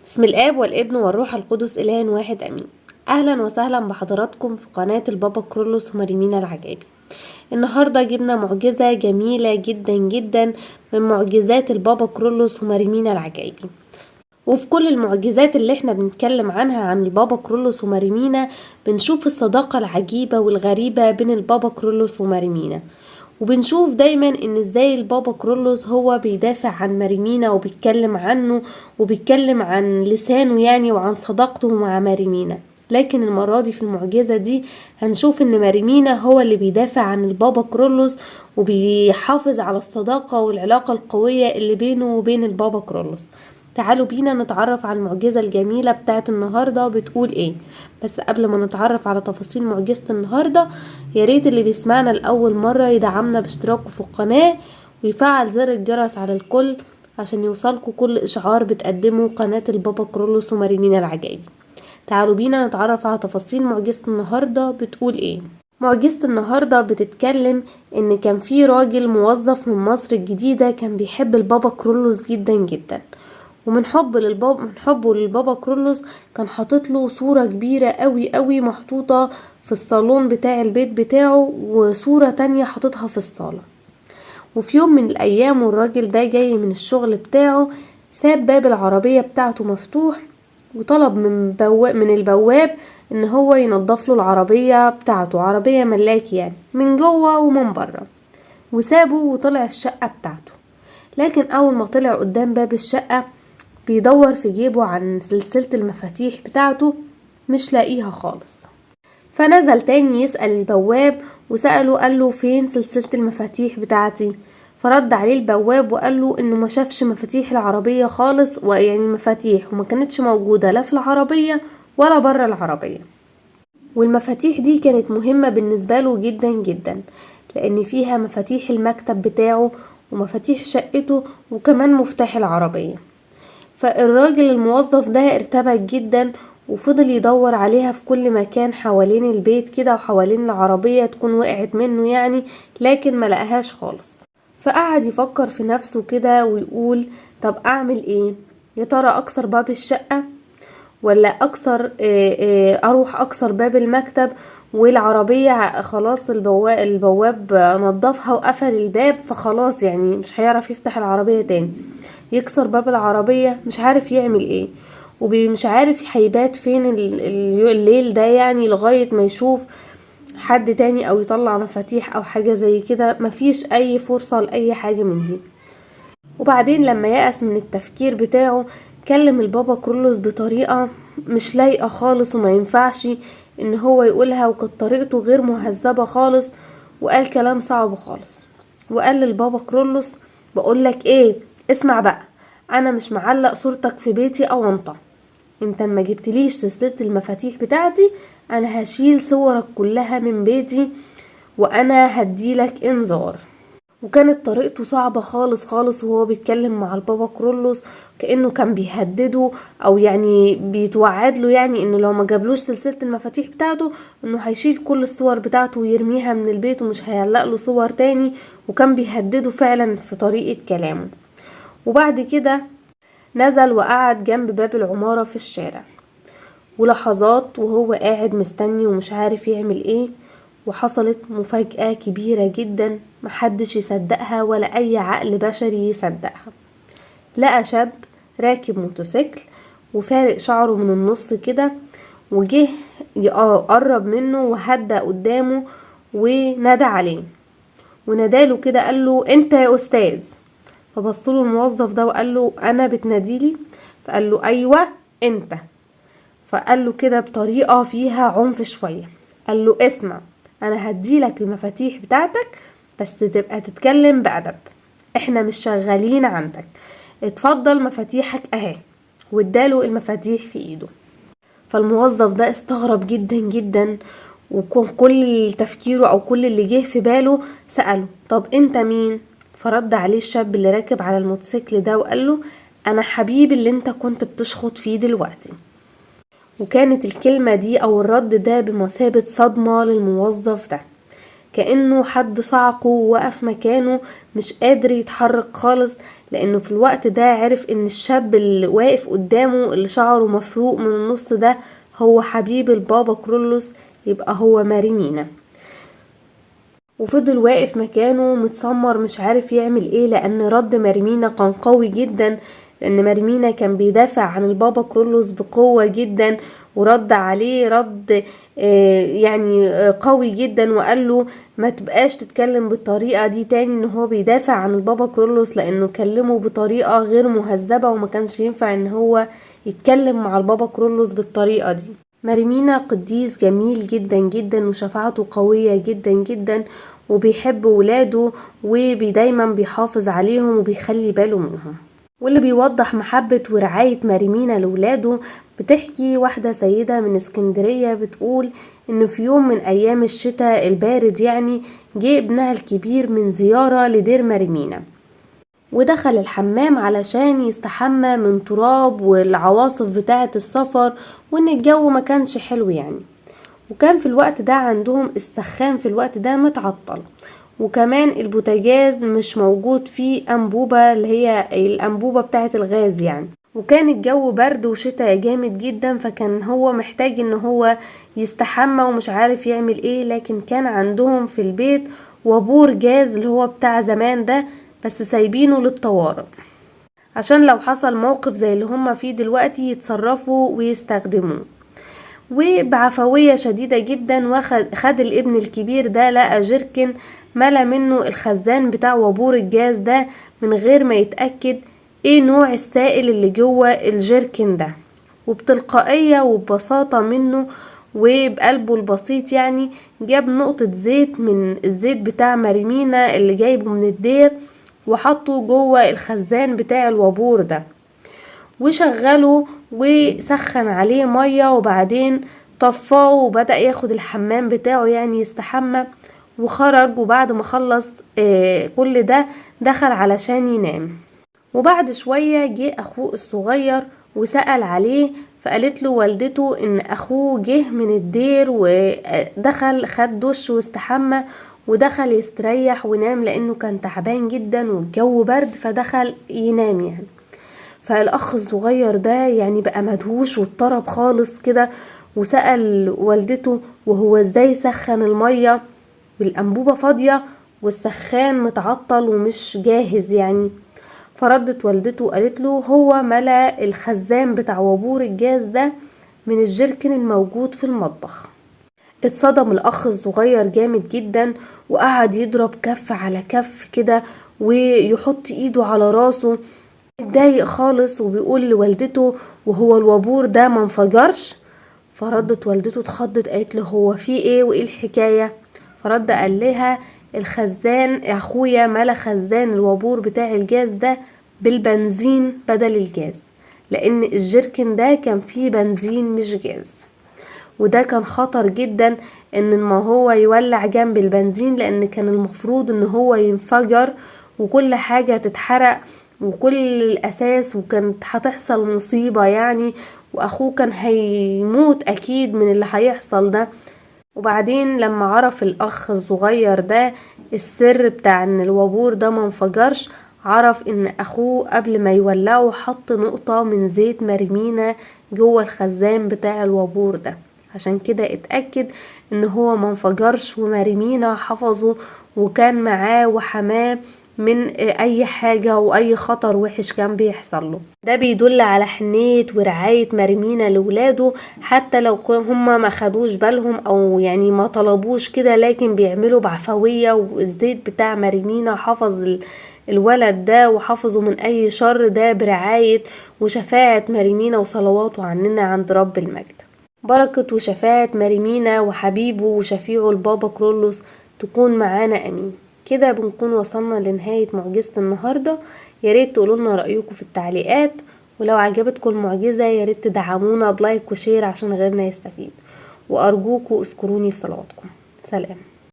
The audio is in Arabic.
بسم الآب والابن والروح القدس إله واحد أمين. أهلا وسهلا بحضراتكم في قناة البابا كرولوس وماريمينا العجائبي. النهاردة جبنا معجزة جميلة جدا جدا من معجزات البابا كرولوس وماريمينا العجائبي. وفي كل المعجزات اللي احنا بنتكلم عنها عن البابا كرولوس وماريمينا بنشوف الصداقة العجيبة والغريبة بين البابا كرولوس وماريمينا، وبنشوف دايما ان ازاي البابا كرولوس هو بيدافع عن ماريمينا وبيتكلم عنه وبيتكلم عن لسانه يعني وعن صداقته مع ماريمينا. لكن المرة دي في المعجزة دي هنشوف ان ماريمينا هو اللي بيدافع عن البابا كرولوس وبيحافظ على الصداقة والعلاقة القوية اللي بينه وبين البابا كرولوس. تعالوا بينا نتعرف على المعجزة الجميلة بتاعت النهاردة بتقول ايه. بس قبل ما نتعرف على تفاصيل معجزة النهاردة، ياريت اللي بيسمعنا لأول مرة يدعمنا باشتراكه في القناة ويفعل زر الجرس على الكل عشان يوصلكوا كل إشعار بتقدمه قناة البابا كرولوس وماريمينا العجائبي. تعالوا بينا نتعرف على تفاصيل معجزة النهاردة بتقول ايه. معجزة النهاردة بتتكلم ان كان في راجل موظف من مصر الجديدة كان بيحب البابا كرولوس جدا جدا، ومن حبه للبابا كرولوس كان حاطط له صورة كبيرة قوي قوي محطوطة في الصالون بتاع البيت بتاعه، وصورة تانية حاططها في الصالة. وفي يوم من الأيام والراجل ده جاي من الشغل بتاعه ساب باب العربية بتاعته مفتوح، وطلب من البواب ان هو ينظف له العربية بتاعته، عربية ملاكي يعني من جوه ومن بره، وسابه وطلع الشقة بتاعته. لكن اول ما طلع قدام باب الشقة بيدور في جيبه عن سلسلة المفاتيح بتاعته، مش لاقيها خالص. فنزل تاني يسأل البواب وسأله، قاله فين سلسلة المفاتيح بتاعتي؟ فرد عليه البواب وقاله انه ما شافش مفاتيح العربية خالص، ويعني مفاتيح وما كانتش موجودة لا في العربية ولا بره العربية. والمفاتيح دي كانت مهمة بالنسبة له جدا جدا، لان فيها مفاتيح المكتب بتاعه ومفاتيح شقته وكمان مفتاح العربية. فالراجل الموظف ده ارتبك جدا وفضل يدور عليها في كل مكان حوالين البيت كده وحوالين العربية تكون وقعت منه يعني، لكن ما لقاهاش خالص. فقعد يفكر في نفسه كده ويقول طب اعمل ايه؟ يا ترى اكسر باب الشقة ولا اروح اكسر باب المكتب؟ والعربية خلاص البواب نظفها وقفل الباب، فخلاص يعني مش هيعرف يفتح العربية تاني. يكسر باب العربية، مش عارف يعمل ايه، ومش عارف هيبات فين الليل ده يعني لغاية ما يشوف حد تاني او يطلع مفاتيح او حاجة زي كده. مفيش اي فرصة لأي حاجة من دي. وبعدين لما يأس من التفكير بتاعه كلم البابا كرولوس بطريقة مش لايقة خالص وما ينفعش ان هو يقولها، وكانت طريقته غير مهذبة خالص، وقال كلام صعب خالص. وقال للبابا كرولوس بقولك ايه، اسمع بقى، انا مش معلق صورتك في بيتي او انت ما جبتليش سلسلة المفاتيح بتاعتي انا هشيل صورك كلها من بيتي وانا هديلك انذار. وكانت طريقته صعبة خالص خالص وهو بيتكلم مع البابا كرولوس، كأنه كان بيهدده او يعني بيتوعد له يعني انه لو ما جابلوش سلسلة المفاتيح بتاعته انه هيشيل كل الصور بتاعته ويرميها من البيت ومش هيعلق له صور تاني، وكان بيهدده فعلا في طريقة كلامه. وبعد كده نزل وقعد جنب باب العمارة في الشارع، ولحظات وهو قاعد مستني ومش عارف يعمل ايه، وحصلت مفاجأة كبيرة جدا محدش يصدقها ولا اي عقل بشري يصدقها. لقى شاب راكب موتوسيكل وفارق شعره من النص كده، وجه يقرب منه وهدى قدامه ونادى عليه، وناداله كده قاله انت يا استاذ. فبصله الموظف ده وقال له انا بتناديلي؟ فقال له ايوه انت. فقال له كده بطريقة فيها عنف شوية، قال له اسمع، انا هديلك المفاتيح بتاعتك بس تبقى تتكلم بأدب، احنا مش شغالين عندك، اتفضل مفاتيحك اهي. واداله المفاتيح في ايده. فالموظف ده استغرب جدا جدا، وكان كل تفكيره او كل اللي جه في باله سأله طب انت مين؟ فرد عليه الشاب اللي راكب على الموتوسيكل ده وقال له انا حبيبي اللي انت كنت بتشخط فيه دلوقتي. وكانت الكلمة دي او الرد ده بمثابة صدمة للموظف ده. كأنه حد صعقه ووقف مكانه مش قادر يتحرك خالص، لانه في الوقت ده عرف ان الشاب اللي واقف قدامه اللي شعره مفروق من النص ده هو حبيب البابا كرولوس، يبقى هو ماريمينا. وفضل واقف مكانه متسمر مش عارف يعمل ايه، لان رد ماريمينا كان قوي جدا، لان ماريمينا كان بيدافع عن البابا كرولوس بقوة جدا، ورد عليه رد قوي جدا، وقال له ما تبقاش تتكلم بالطريقة دي تاني، ان هو بيدافع عن البابا كرولوس لانه كلمه بطريقة غير مهذبة، وما كانش ينفع ان هو يتكلم مع البابا كرولوس بالطريقة دي. ماريمينا قديس جميل جدا جدا، وشفاعته قوية جدا جدا، وبيحب ولاده ودايما بيحافظ عليهم وبيخلي باله منهم. واللي بيوضح محبة ورعاية ماريمينا لولاده، بتحكي واحدة سيدة من اسكندرية بتقول ان في يوم من ايام الشتاء البارد جه ابنها الكبير من زيارة لدير ماريمينا، ودخل الحمام علشان يستحمى من تراب والعواصف بتاعة السفر، وان الجو ما كانش حلو وكان في الوقت ده عندهم السخان في الوقت ده متعطل، وكمان البوتاجاز مش موجود فيه انبوبة اللي هي الانبوبة بتاعة الغاز وكان الجو برد وشتاء جامد جدا، فكان هو محتاج ان هو يستحمى ومش عارف يعمل ايه، لكن كان عندهم في البيت وابور جاز اللي هو بتاع زمان ده، بس سايبينه للطوارئ عشان لو حصل موقف زي اللي هم فيه دلوقتي يتصرفوا ويستخدموه. وبعفوية شديدة جدا خد الابن الكبير ده لقى جيركن ملا منه الخزان بتاع وابور الجاز ده من غير ما يتأكد ايه نوع السائل اللي جوه الجيركن ده، وبتلقائية وببساطة منه وبقلبه البسيط جاب نقطة زيت من الزيت بتاع ماريمينا اللي جايبه من الدير، وحطه جوه الخزان بتاع الوابور ده، وشغله وسخن عليه مية، وبعدين طفاه وبدأ ياخد الحمام بتاعه يستحمى، وخرج. وبعد ما خلص كل ده دخل علشان ينام. وبعد شوية جه اخوه الصغير وسأل عليه، فقالت له والدته ان اخوه جه من الدير ودخل خد دش واستحمى ودخل يستريح ونام، لانه كان تعبان جدا والجو برد، فدخل ينام فالاخ الصغير ده بقى مدهوش واضطرب خالص كده، وسأل والدته وهو ازاي سخن المية والانبوبة فاضية والسخان متعطل ومش جاهز فردت والدته وقالت له هو ملا الخزان بتاع وابور الجاز ده من الجيركن الموجود في المطبخ. اتصدم الاخ الصغير جامد جدا، وقعد يضرب كف على كف كده ويحط ايده على راسه، اتضايق خالص، وبيقول لوالدته وهو الوابور ده ما انفجرش؟ فردت والدته اتخضت قالت له هو في ايه وايه الحكاية؟ فرد قال لها الخزان اخويا ملا خزان الوابور بتاع الجاز ده بالبنزين بدل الجاز، لان الجيركن ده كان فيه بنزين مش جاز، وده كان خطر جدا ان ما هو يولع جنب البنزين، لان كان المفروض ان هو ينفجر وكل حاجة تتحرق وكل الاساس، وكانت هتحصل مصيبة واخوه كان هيموت اكيد من اللي هيحصل ده. وبعدين لما عرف الاخ الصغير ده السر بتاع ان الوابور ده ما انفجرش، عرف ان اخوه قبل ما يولعه حط نقطة من زيت ماريمينا جوه الخزان بتاع الوابور ده، عشان كده اتأكد ان هو ما انفجرش، وماريمينا حفظه وكان معاه وحماه من اي حاجة واي خطر وحش كان بيحصل له. ده بيدل على حنية ورعاية ماريمينا لولاده، حتى لو هما ما خدوش بالهم او ما طلبوش كده، لكن بيعملوا بعفوية، والزيت بتاع ماريمينا حفظ الولد ده وحفظه من اي شر، ده برعاية وشفاعة ماريمينا وصلواته عننا عند رب المجد. بركة وشفاعة ماريمينا وحبيبه وشفيعه البابا كرولوس تكون معانا امين. كده بنكون وصلنا لنهاية معجزة النهاردة. ياريت تقولولنا رأيكم في التعليقات، ولو عجبتكم المعجزة ياريت تدعمونا بلايك وشير عشان غيرنا يستفيد، وأرجوكم اذكروني في صلواتكم. سلام.